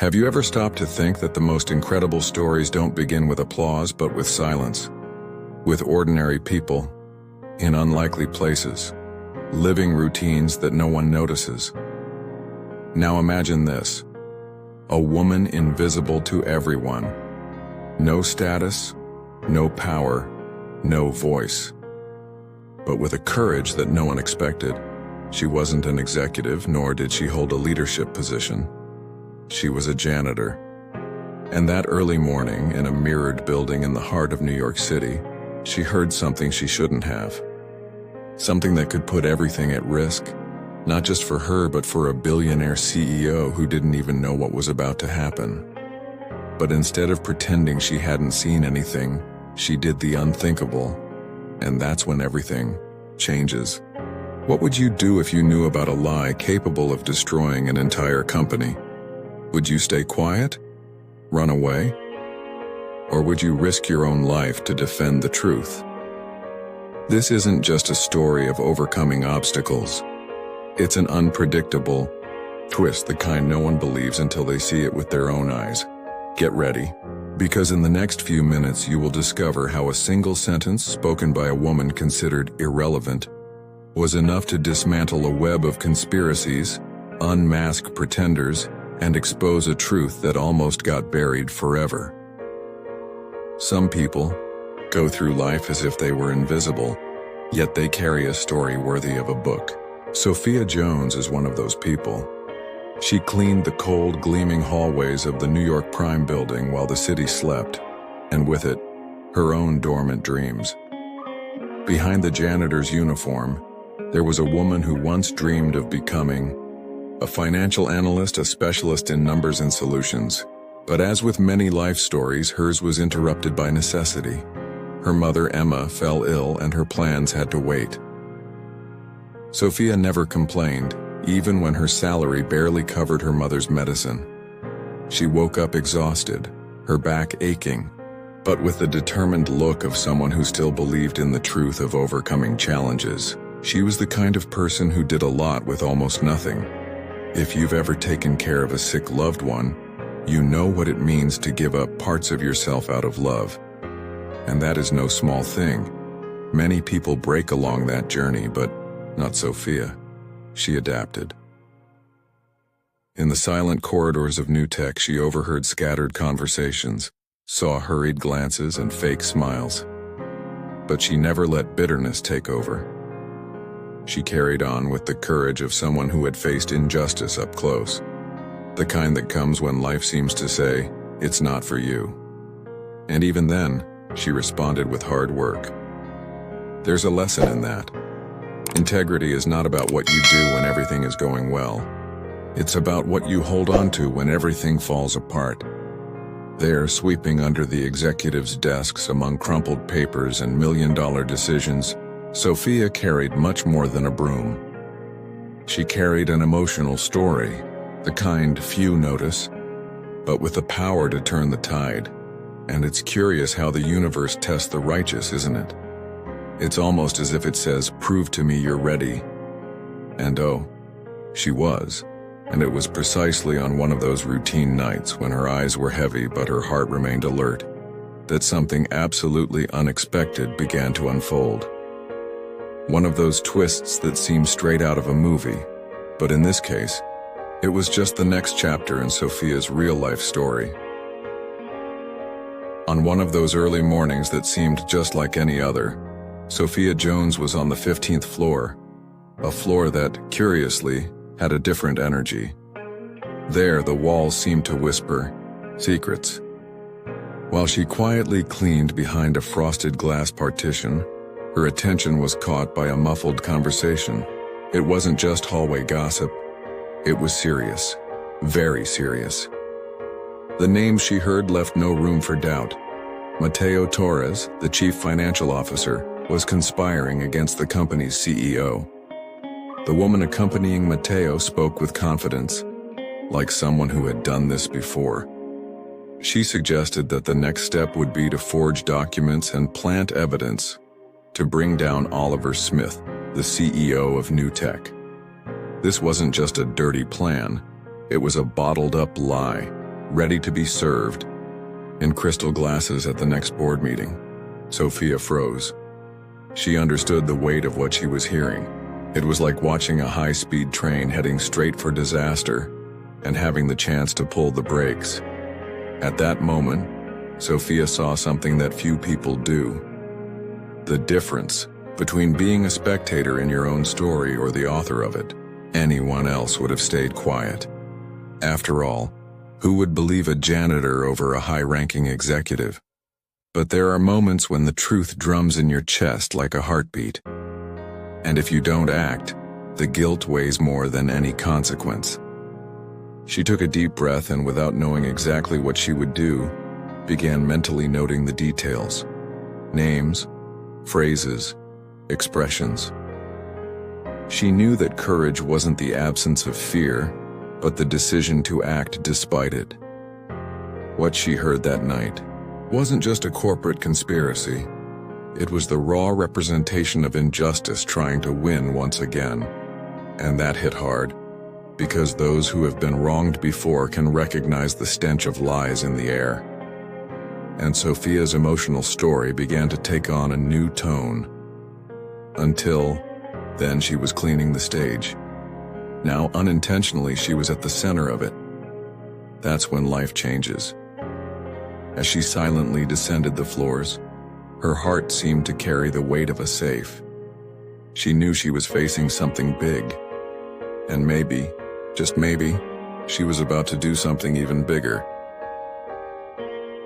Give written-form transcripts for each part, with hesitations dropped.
Have you ever stopped to think that the most incredible stories don't begin with applause but with silence? With ordinary people, in unlikely places, living routines that no one notices. Now imagine this: a woman invisible to everyone. No status, no power, no voice. But with a courage that no one expected. She wasn't an executive, nor did she hold a leadership position. She was a janitor. And that early morning, in a mirrored building in the heart of New York City, she heard something she shouldn't have. Something that could put everything at risk, not just for her but for a billionaire CEO who didn't even know what was about to happen. But instead of pretending she hadn't seen anything, she did the unthinkable. And that's when everything changes. What would you do if you knew about a lie capable of destroying an entire company? Would you stay quiet? Run away? Or would you risk your own life to defend the truth? This isn't just a story of overcoming obstacles. It's an unpredictable twist, the kind no one believes until they see it with their own eyes. Get ready, because in the next few minutes you will discover how a single sentence spoken by a woman considered irrelevant was enough to dismantle a web of conspiracies, unmask pretenders, and expose a truth that almost got buried forever. Some people go through life as if they were invisible, yet they carry a story worthy of a book. Sophia Jones is one of those people. She cleaned the cold, gleaming hallways of the New York Prime building while the city slept, and with it, her own dormant dreams. Behind the janitor's uniform, there was a woman who once dreamed of becoming a financial analyst, a specialist in numbers and solutions. But as with many life stories, hers was interrupted by necessity. Her mother, Emma, fell ill and her plans had to wait. Sophia never complained, even when her salary barely covered her mother's medicine. She woke up exhausted, her back aching, but with the determined look of someone who still believed in the truth of overcoming challenges. She was the kind of person who did a lot with almost nothing. If you've ever taken care of a sick loved one, you know what it means to give up parts of yourself out of love. And that is no small thing. Many people break along that journey, but not Sophia. She adapted. In the silent corridors of New Tech, she overheard scattered conversations, saw hurried glances and fake smiles. But she never let bitterness take over. She carried on with the courage of someone who had faced injustice up close. The kind that comes when life seems to say, "It's not for you." And even then, she responded with hard work. There's a lesson in that. Integrity is not about what you do when everything is going well. It's about what you hold on to when everything falls apart. There, sweeping under the executives' desks among crumpled papers and million-dollar decisions, Sophia carried much more than a broom. She carried an emotional story, the kind few notice, but with the power to turn the tide. And it's curious how the universe tests the righteous, isn't it? It's almost as if it says, "Prove to me you're ready." And oh, she was. And it was precisely on one of those routine nights when her eyes were heavy but her heart remained alert, that something absolutely unexpected began to unfold. One of those twists that seem straight out of a movie, but in this case, it was just the next chapter in Sophia's real-life story. On one of those early mornings that seemed just like any other, Sophia Jones was on the 15th floor, a floor that, curiously, had a different energy. There, the walls seemed to whisper secrets. While she quietly cleaned behind a frosted glass partition, her attention was caught by a muffled conversation. It wasn't just hallway gossip. It was serious, very serious. The name she heard left no room for doubt. Mateo Torres, the chief financial officer, was conspiring against the company's CEO. The woman accompanying Mateo spoke with confidence, like someone who had done this before. She suggested that the next step would be to forge documents and plant evidence to bring down Oliver Smith, the CEO of New Tech. This wasn't just a dirty plan, it was a bottled-up lie, ready to be served, in crystal glasses at the next board meeting. Sophia froze. She understood the weight of what she was hearing. It was like watching a high-speed train heading straight for disaster and having the chance to pull the brakes. At that moment, Sophia saw something that few people do. The difference between being a spectator in your own story or the author of it. Anyone else would have stayed quiet. After all, who would believe a janitor over a high-ranking executive? But there are moments when the truth drums in your chest like a heartbeat. And if you don't act, the guilt weighs more than any consequence. She took a deep breath and, without knowing exactly what she would do, began mentally noting the details. Names, phrases, expressions. She knew that courage wasn't the absence of fear, but the decision to act despite it. What she heard that night wasn't just a corporate conspiracy. It was the raw representation of injustice trying to win once again. And that hit hard, because those who have been wronged before can recognize the stench of lies in the air. And Sophia's emotional story began to take on a new tone. Until then, she was cleaning the stage. Now, unintentionally, she was at the center of it. That's when life changes. As she silently descended the floors, her heart seemed to carry the weight of a safe. She knew she was facing something big. And maybe, just maybe, she was about to do something even bigger.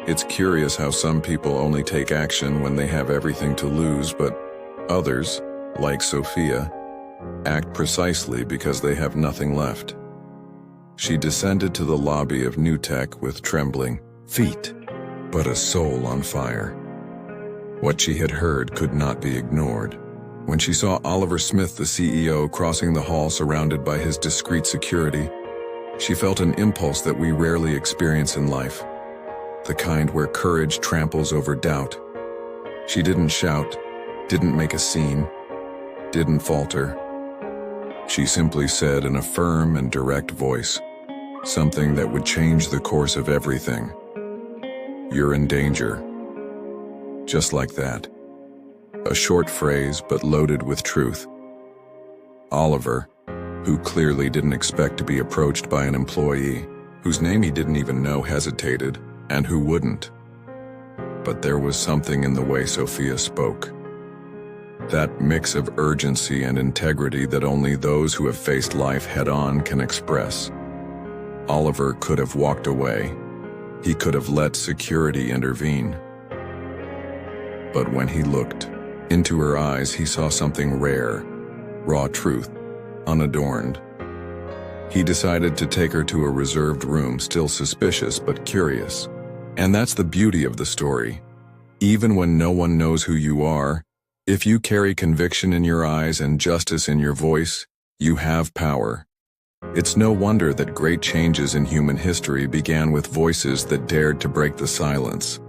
It's curious how some people only take action when they have everything to lose, but others, like Sophia, act precisely because they have nothing left. She descended to the lobby of New Tech with trembling feet, but a soul on fire. What she had heard could not be ignored. When she saw Oliver Smith, the CEO, crossing the hall surrounded by his discreet security, she felt an impulse that we rarely experience in life, the kind where courage tramples over doubt. She didn't shout, didn't make a scene, didn't falter. She simply said in a firm and direct voice, something that would change the course of everything. "You're in danger." Just like that. A short phrase, but loaded with truth. Oliver, who clearly didn't expect to be approached by an employee, whose name he didn't even know, hesitated, and who wouldn't. But there was something in the way Sophia spoke. That mix of urgency and integrity that only those who have faced life head-on can express. Oliver could have walked away. He could have let security intervene. But when he looked into her eyes, he saw something rare, raw truth, unadorned. He decided to take her to a reserved room, still suspicious but curious. And that's the beauty of the story. Even when no one knows who you are, if you carry conviction in your eyes and justice in your voice, you have power. It's no wonder that great changes in human history began with voices that dared to break the silence.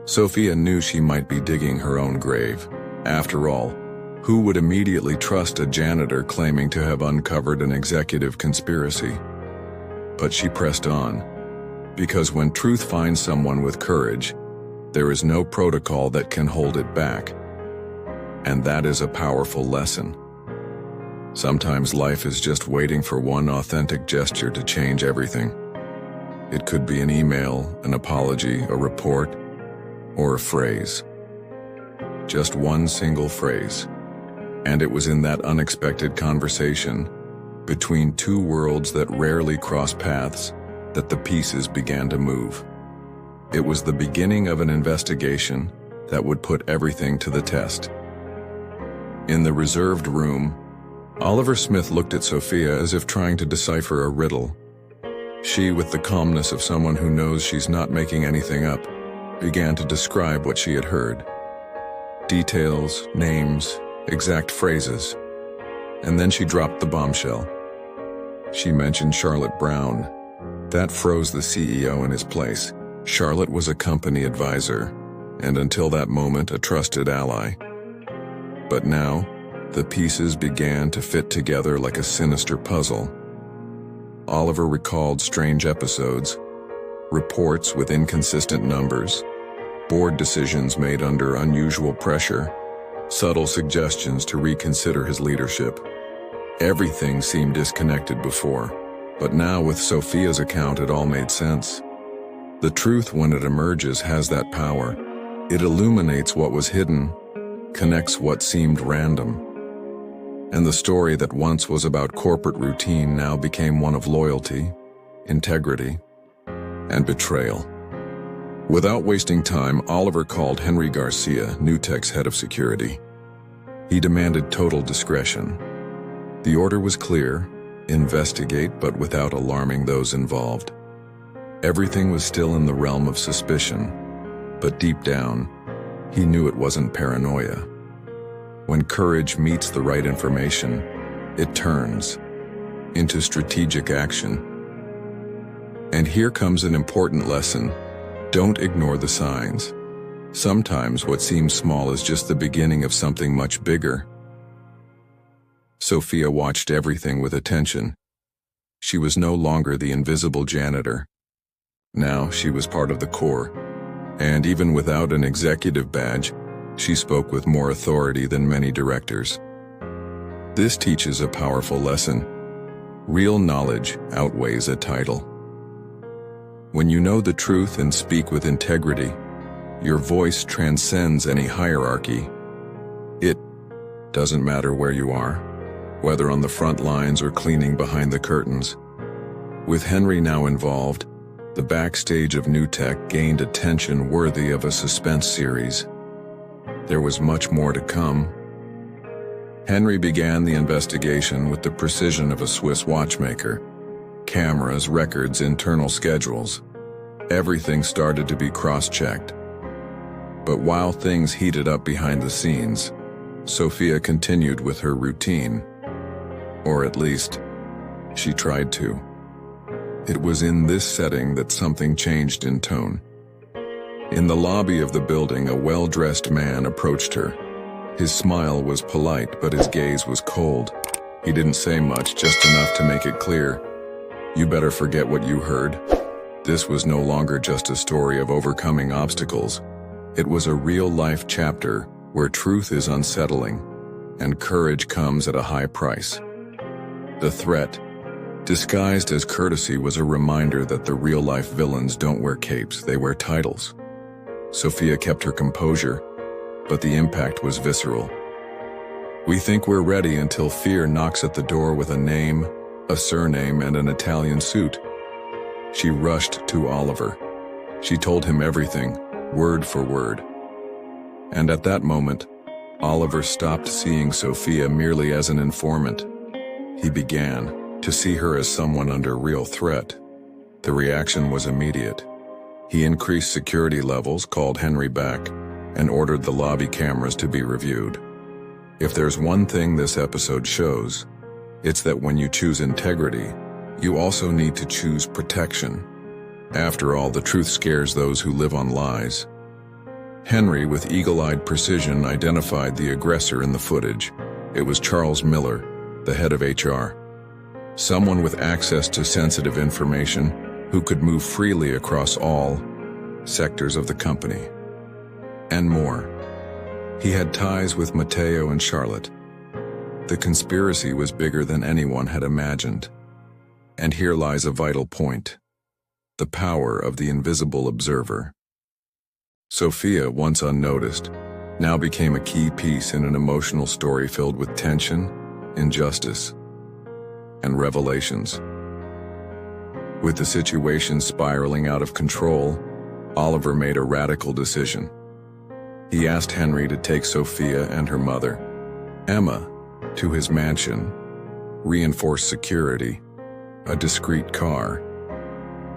Sophia knew she might be digging her own grave. After all, who would immediately trust a janitor claiming to have uncovered an executive conspiracy? But she pressed on, because when truth finds someone with courage, there is no protocol that can hold it back. And that is a powerful lesson. Sometimes life is just waiting for one authentic gesture to change everything. It could be an email, an apology, a report, or a phrase. Just one single phrase. And it was in that unexpected conversation, between two worlds that rarely cross paths, that the pieces began to move. It was the beginning of an investigation that would put everything to the test. In the reserved room, Oliver Smith looked at Sophia as if trying to decipher a riddle. She, with the calmness of someone who knows she's not making anything up, began to describe what she had heard. Details, names, exact phrases. And then she dropped the bombshell. She mentioned Charlotte Brown. That froze the CEO in his place. Charlotte was a company advisor, and until that moment, a trusted ally. But now, the pieces began to fit together like a sinister puzzle. Oliver recalled strange episodes, reports with inconsistent numbers, board decisions made under unusual pressure, subtle suggestions to reconsider his leadership. Everything seemed disconnected before, but now with Sophia's account it all made sense. The truth, when it emerges, has that power. It illuminates what was hidden, connects what seemed random. And the story that once was about corporate routine now became one of loyalty, integrity, and betrayal. Without wasting time, Oliver called Henry Garcia, Newtek's head of security. He demanded total discretion. The order was clear: investigate, but without alarming those involved. Everything was still in the realm of suspicion, but deep down, he knew it wasn't paranoia. When courage meets the right information, it turns into strategic action. And here comes an important lesson. Don't ignore the signs. Sometimes what seems small is just the beginning of something much bigger. Sophia watched everything with attention. She was no longer the invisible janitor. Now she was part of the core, and even without an executive badge, she spoke with more authority than many directors. This teaches a powerful lesson. Real knowledge outweighs a title. When you know the truth and speak with integrity, your voice transcends any hierarchy. It doesn't matter where you are, whether on the front lines or cleaning behind the curtains. With Henry now involved, the backstage of Newtek gained attention worthy of a suspense series. There was much more to come. Henry began the investigation with the precision of a Swiss watchmaker. Cameras, records, internal schedules. Everything started to be cross-checked. But while things heated up behind the scenes, Sophia continued with her routine. Or at least, she tried to. It was in this setting that something changed in tone. In the lobby of the building, a well-dressed man approached her. His smile was polite, but his gaze was cold. He didn't say much, just enough to make it clear. You better forget what you heard. This was no longer just a story of overcoming obstacles. It was a real-life chapter where truth is unsettling, and courage comes at a high price. The threat, disguised as courtesy, was a reminder that the real-life villains don't wear capes, they wear titles. Sophia kept her composure, but the impact was visceral. We think we're ready until fear knocks at the door with a name, a surname, and an Italian suit. She rushed to Oliver. She told him everything, word for word. And at that moment, Oliver stopped seeing Sophia merely as an informant. He began to see her as someone under real threat. The reaction was immediate. He increased security levels, called Henry back, and ordered the lobby cameras to be reviewed. If there's one thing this episode shows, it's that when you choose integrity, you also need to choose protection. After all, the truth scares those who live on lies. Henry, with eagle-eyed precision, identified the aggressor in the footage. It was Charles Miller, the head of HR. Someone with access to sensitive information who could move freely across all sectors of the company. And more. He had ties with Matteo and Charlotte. The conspiracy was bigger than anyone had imagined. And here lies a vital point: the power of the invisible observer. Sophia, once unnoticed, now became a key piece in an emotional story filled with tension, injustice, and revelations. With the situation spiraling out of control, Oliver made a radical decision. He asked Henry to take Sophia and her mother, Emma, to his mansion, reinforce security, a discreet car.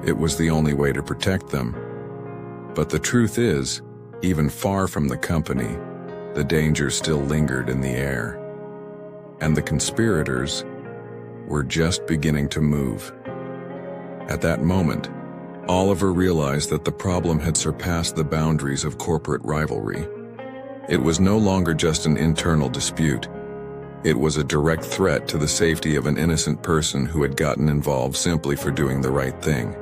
It was the only way to protect them. But the truth is, even far from the company, the danger still lingered in the air. And the conspirators were just beginning to move. At that moment, Oliver realized that the problem had surpassed the boundaries of corporate rivalry. It was no longer just an internal dispute. It was a direct threat to the safety of an innocent person who had gotten involved simply for doing the right thing.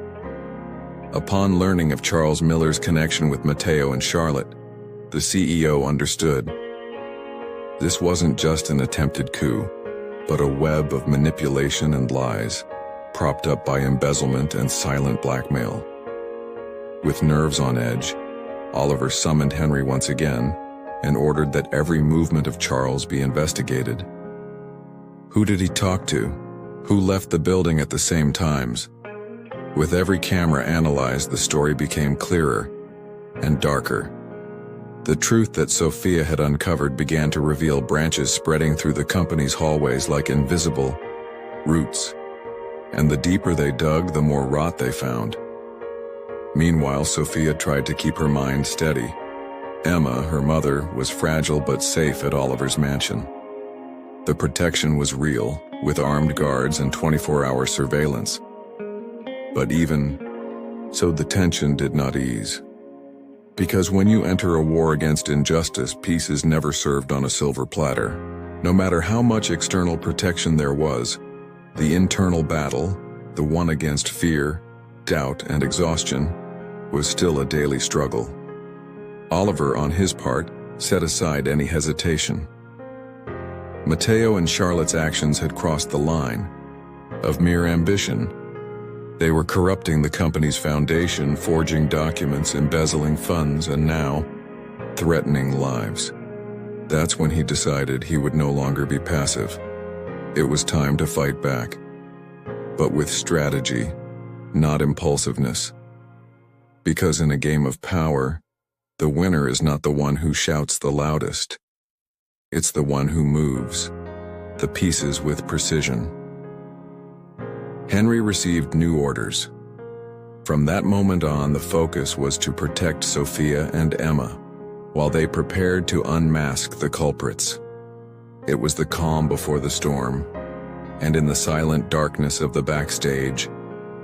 Upon learning of Charles Miller's connection with Matteo and Charlotte, the CEO understood. This wasn't just an attempted coup, but a web of manipulation and lies, propped up by embezzlement and silent blackmail. With nerves on edge, Oliver summoned Henry once again and ordered that every movement of Charles be investigated. Who did he talk to? Who left the building at the same times? With every camera analyzed, the story became clearer and darker. The truth that Sophia had uncovered began to reveal branches spreading through the company's hallways like invisible roots. And the deeper they dug, the more rot they found. Meanwhile, Sophia tried to keep her mind steady. Emma, her mother, was fragile but safe at Oliver's mansion. The protection was real, with armed guards and 24-hour surveillance. But even so, the tension did not ease. Because when you enter a war against injustice, peace is never served on a silver platter. No matter how much external protection there was, the internal battle, the one against fear, doubt, and exhaustion, was still a daily struggle. Oliver, on his part, set aside any hesitation. Matteo and Charlotte's actions had crossed the line of mere ambition. They were corrupting the company's foundation, forging documents, embezzling funds, and now threatening lives. That's when he decided he would no longer be passive. It was time to fight back, but with strategy, not impulsiveness. Because in a game of power, the winner is not the one who shouts the loudest. It's the one who moves the pieces with precision. Henry received new orders. From that moment on, the focus was to protect Sophia and Emma, while they prepared to unmask the culprits. It was the calm before the storm, and in the silent darkness of the backstage,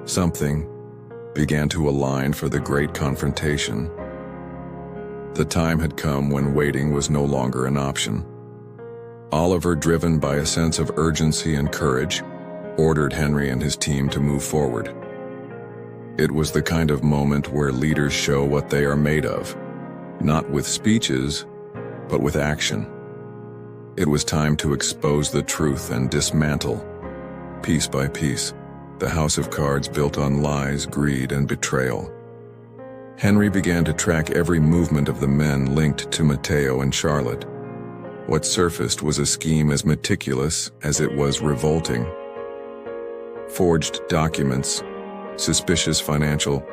something began to align for the great confrontation. The time had come when waiting was no longer an option. Oliver, driven by a sense of urgency and courage, ordered Henry and his team to move forward. It was the kind of moment where leaders show what they are made of, not with speeches, but with action. It was time to expose the truth and dismantle, piece by piece, the house of cards built on lies, greed, and betrayal. Henry began to track every movement of the men linked to Matteo and Charlotte. What surfaced was a scheme as meticulous as it was revolting. Forged documents, suspicious financial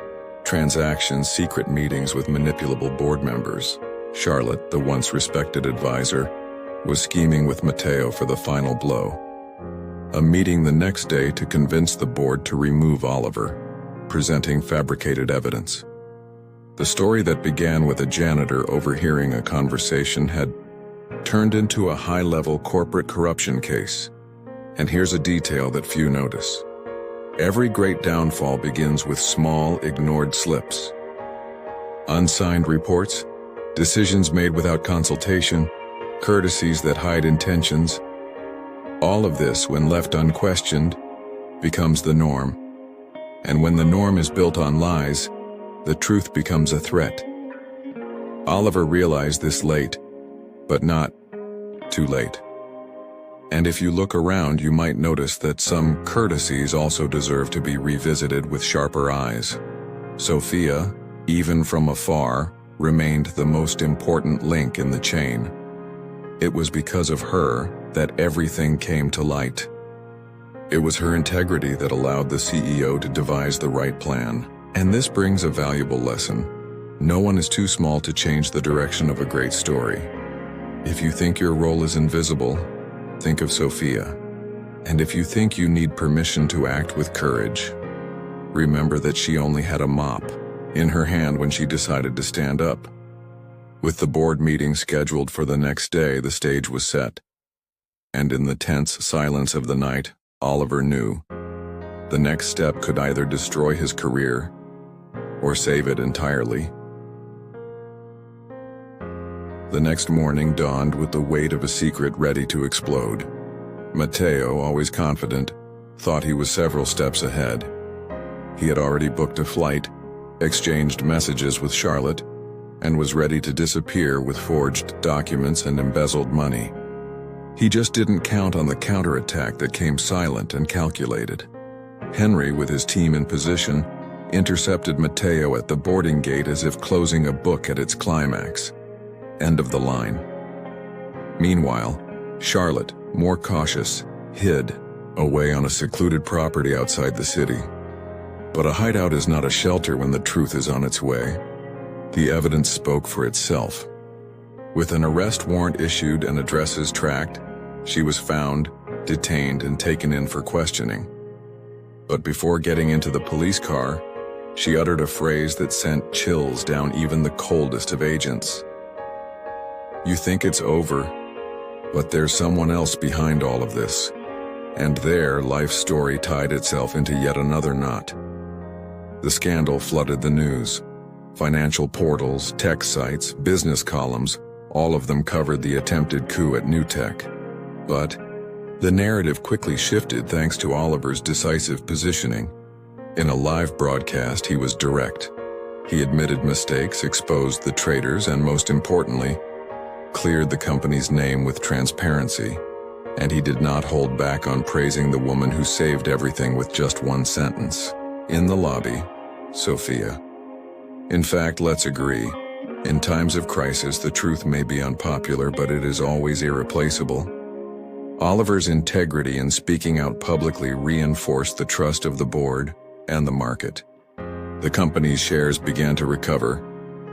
transactions, secret meetings with manipulable board members. Charlotte, the once respected advisor, was scheming with Matteo for the final blow. A meeting the next day to convince the board to remove Oliver, presenting fabricated evidence. The story that began with a janitor overhearing a conversation had turned into a high-level corporate corruption case. And here's a detail that few notice. Every great downfall begins with small, ignored slips. Unsigned reports, decisions made without consultation, courtesies that hide intentions. All of this, when left unquestioned, becomes the norm. And when the norm is built on lies, the truth becomes a threat. Oliver realized this late, but not too late. And if you look around, you might notice that some courtesies also deserve to be revisited with sharper eyes. Sophia, even from afar, remained the most important link in the chain. It was because of her that everything came to light. It was her integrity that allowed the CEO to devise the right plan. And this brings a valuable lesson. No one is too small to change the direction of a great story. If you think your role is invisible, think of Sophia. And if you think you need permission to act with courage, remember that she only had a mop in her hand when she decided to stand up. With the board meeting scheduled for the next day, the stage was set. And in the tense silence of the night, Oliver knew the next step could either destroy his career or save it entirely. The next morning dawned with the weight of a secret ready to explode. Matteo, always confident, thought he was several steps ahead. He had already booked a flight, exchanged messages with Charlotte, and was ready to disappear with forged documents and embezzled money. He just didn't count on the counterattack that came silent and calculated. Henry, with his team in position, intercepted Matteo at the boarding gate as if closing a book at its climax. End of the line. Meanwhile, Charlotte, more cautious, hid away on a secluded property outside the city. But a hideout is not a shelter when the truth is on its way. The evidence spoke for itself. With an arrest warrant issued and addresses tracked, she was found, detained, and taken in for questioning. But before getting into the police car, she uttered a phrase that sent chills down even the coldest of agents. "You think it's over, but there's someone else behind all of this." And there, life's story tied itself into yet another knot. The scandal flooded the news. Financial portals, tech sites, business columns, all of them covered the attempted coup at Newtek. But the narrative quickly shifted thanks to Oliver's decisive positioning. In a live broadcast, he was direct. He admitted mistakes, exposed the traitors, and most importantly, cleared the company's name with transparency. And he did not hold back on praising the woman who saved everything with just one sentence. In the lobby, Sophia. In fact, let's agree, in times of crisis, the truth may be unpopular, but it is always irreplaceable. Oliver's integrity in speaking out publicly reinforced the trust of the board and the market. The company's shares began to recover,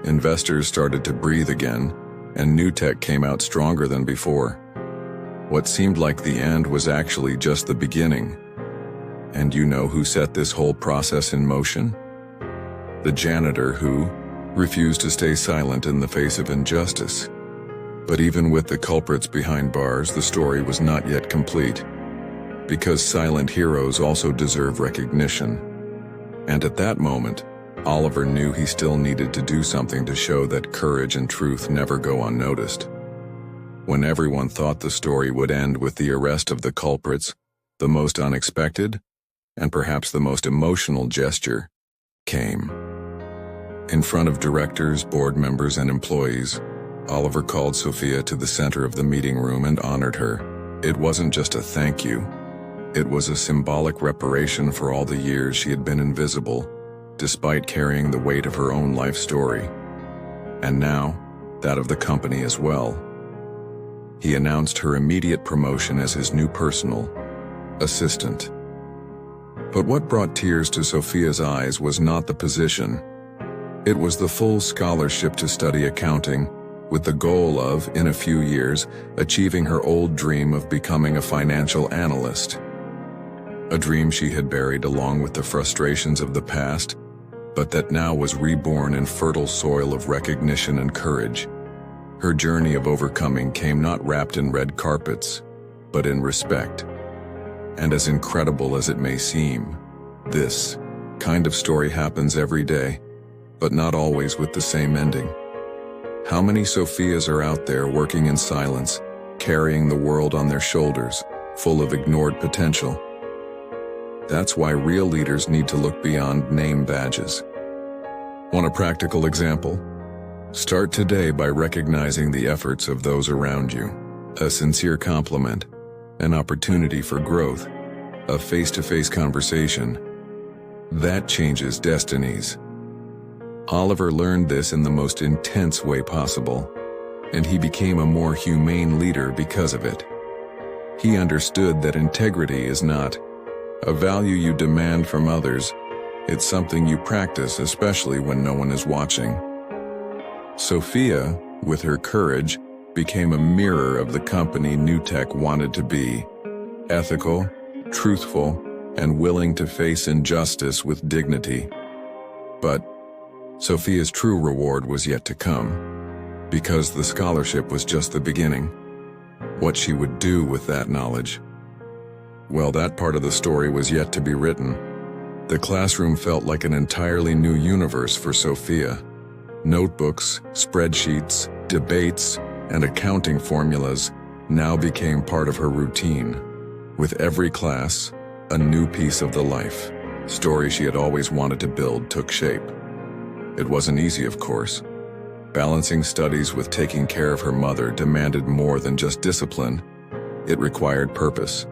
investors started to breathe again, and Newtek came out stronger than before. What seemed like the end was actually just the beginning. And you know who set this whole process in motion? The janitor who refused to stay silent in the face of injustice. But even with the culprits behind bars, the story was not yet complete. Because silent heroes also deserve recognition. And at that moment, Oliver knew he still needed to do something to show that courage and truth never go unnoticed. When everyone thought the story would end with the arrest of the culprits, the most unexpected, and perhaps the most emotional gesture, came. In front of directors, board members, and employees, Oliver called Sophia to the center of the meeting room and honored her. It wasn't just a thank you. It was a symbolic reparation for all the years she had been invisible, despite carrying the weight of her own life story. And now, that of the company as well. He announced her immediate promotion as his new personal assistant. But what brought tears to Sophia's eyes was not the position. It was the full scholarship to study accounting, with the goal of, in a few years, achieving her old dream of becoming a financial analyst. A dream she had buried along with the frustrations of the past, but that now was reborn in fertile soil of recognition and courage. Her journey of overcoming came not wrapped in red carpets, but in respect. And as incredible as it may seem, this kind of story happens every day, but not always with the same ending. How many Sophias are out there working in silence, carrying the world on their shoulders, full of ignored potential? That's why real leaders need to look beyond name badges. Want a practical example? Start today by recognizing the efforts of those around you. A sincere compliment, an opportunity for growth, a face-to-face conversation. That changes destinies. Oliver learned this in the most intense way possible, and he became a more humane leader because of it. He understood that integrity is not a value you demand from others, it's something you practice, especially when no one is watching. Sophia, with her courage, became a mirror of the company Newtek wanted to be: ethical, truthful, and willing to face injustice with dignity. But Sophia's true reward was yet to come, because the scholarship was just the beginning. What she would do with that knowledge, well, that part of the story was yet to be written. The classroom felt like an entirely new universe for Sophia. Notebooks, spreadsheets, debates, and accounting formulas now became part of her routine. With every class, a new piece of the life story she had always wanted to build took shape. It wasn't easy, of course. Balancing studies with taking care of her mother demanded more than just discipline. It required purpose.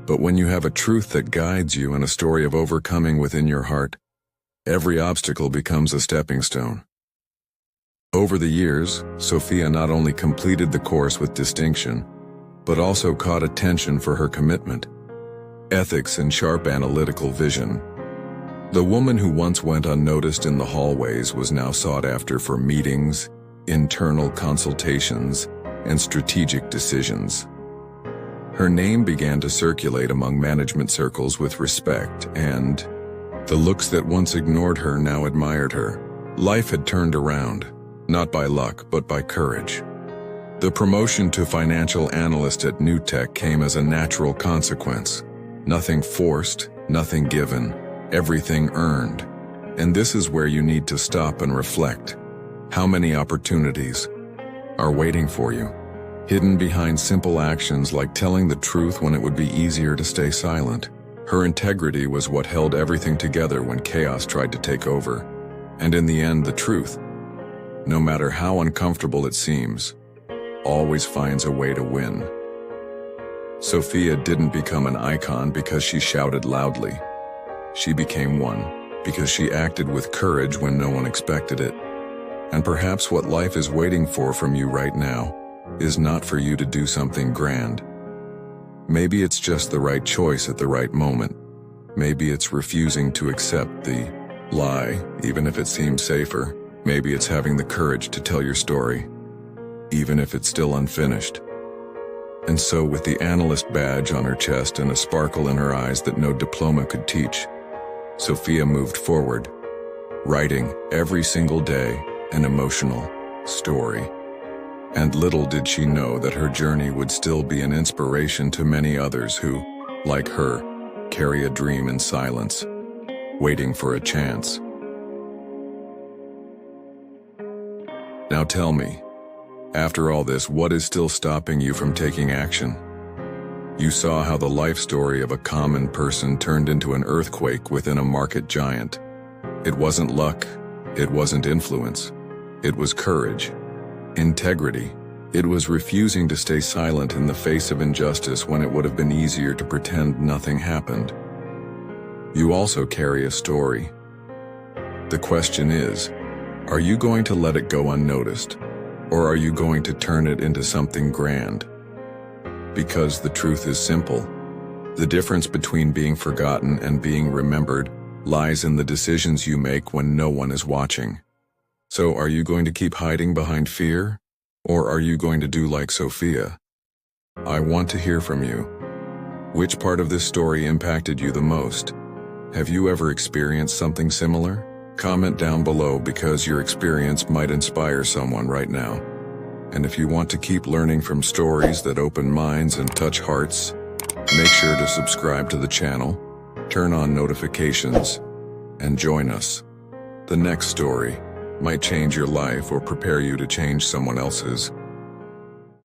But when you have a truth that guides you and a story of overcoming within your heart, every obstacle becomes a stepping stone. Over the years, Sophia not only completed the course with distinction, but also caught attention for her commitment, ethics, and sharp analytical vision. The woman who once went unnoticed in the hallways was now sought after for meetings, internal consultations, and strategic decisions. Her name began to circulate among management circles with respect, and the looks that once ignored her now admired her. Life had turned around, not by luck, but by courage. The promotion to financial analyst at New Tech came as a natural consequence. Nothing forced, nothing given, everything earned. And this is where you need to stop and reflect. How many opportunities are waiting for you, hidden behind simple actions like telling the truth when it would be easier to stay silent? Her integrity was what held everything together when chaos tried to take over. And in the end, the truth, no matter how uncomfortable it seems, always finds a way to win. Sophia didn't become an icon because she shouted loudly. She became one because she acted with courage when no one expected it. And perhaps what life is waiting for from you right now is not for you to do something grand. Maybe it's just the right choice at the right moment. Maybe it's refusing to accept the lie, even if it seems safer. Maybe it's having the courage to tell your story, even if it's still unfinished. And so, with the analyst badge on her chest and a sparkle in her eyes that no diploma could teach, Sophia moved forward, writing every single day an emotional story. And little did she know that her journey would still be an inspiration to many others who, like her, carry a dream in silence, waiting for a chance. Now tell me, after all this, what is still stopping you from taking action? You saw how the life story of a common person turned into an earthquake within a market giant. It wasn't luck, it wasn't influence, it was courage, integrity. It was refusing to stay silent in the face of injustice when it would have been easier to pretend nothing happened. You also carry a story. The question is, are you going to let it go unnoticed, or are you going to turn it into something grand? Because the truth is simple. The difference between being forgotten and being remembered lies in the decisions you make when no one is watching. So are you going to keep hiding behind fear, or are you going to do like Sophia? I want to hear from you. Which part of this story impacted you the most? Have you ever experienced something similar? Comment down below because your experience might inspire someone right now. And if you want to keep learning from stories that open minds and touch hearts, make sure to subscribe to the channel, turn on notifications, and join us. The next story might change your life or prepare you to change someone else's.